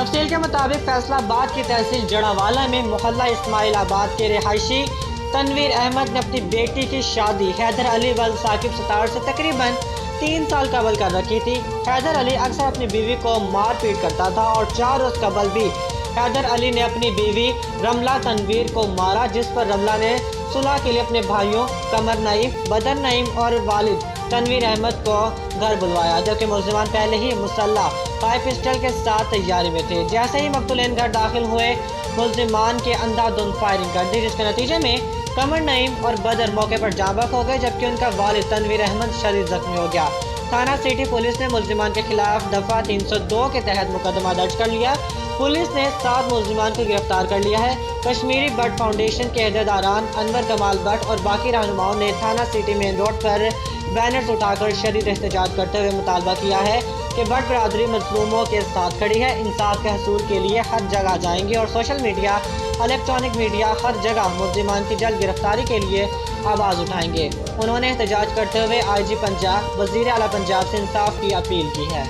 तफसील के मुताबिक फैसलाबाद की तहसील जड़ावाला में मोहल्ला इस्माइलाबाद के रिहायशी तनवीर अहमद ने अपनी बेटी की शादी हैदर अली वल साकिब सतार से तकरीबन 3 साल कबल कर रखी थी। हैदर अली अक्सर अपनी बीवी को मार पीट करता था और 4 रोज कबल भी हैदर अली ने अपनी बीवी रमला तनवीर को मारा, जिस पर रमला ने सुलह के लिए अपने भाइयों कमर नईम, बदर नईम और वालिद तनवीर अहमद को घर बुलवाया, जबकि मुलजिमान पहले ही मुसल्ला फायर पिस्टल के साथ तैयारी में थे। जैसे ही मकतूलैन घर दाखिल हुए, मुलजिमान के अंधाधुंध फायरिंग कर दी, जिसके नतीजे में कमर नईम और बदर मौके पर जाँ बहक हो गए, जबकि उनका वालिद तनवीर अहमद शदीद जख्मी हो गया। थाना सिटी पुलिस ने मुलजिमान के खिलाफ दफ़ा 302 के तहत मुकदमा दर्ज कर लिया। पुलिस ने 7 मुलजिमान को गिरफ्तार कर लिया है। कश्मीरी बट फाउंडेशन के अहदेदारान अनवर कमाल बट और बाकी रहनुमाओं ने थाना सिटी मेन रोड पर बैनर्स उठाकर शदीद एहतजाज करते हुए मुतालबा किया है कि बट बरादरी मजलूमों के साथ खड़ी है, इंसाफ के हसूल के लिए हर जगह जाएंगे और सोशल मीडिया, इलेक्ट्रॉनिक मीडिया हर जगह मुलजिमान की जल्द गिरफ्तारी के लिए आवाज़ उठाएंगे। उन्होंने एहतजाज करते हुए IG पंजाब, वज़ीर आला पंजाब से इंसाफ की अपील की है।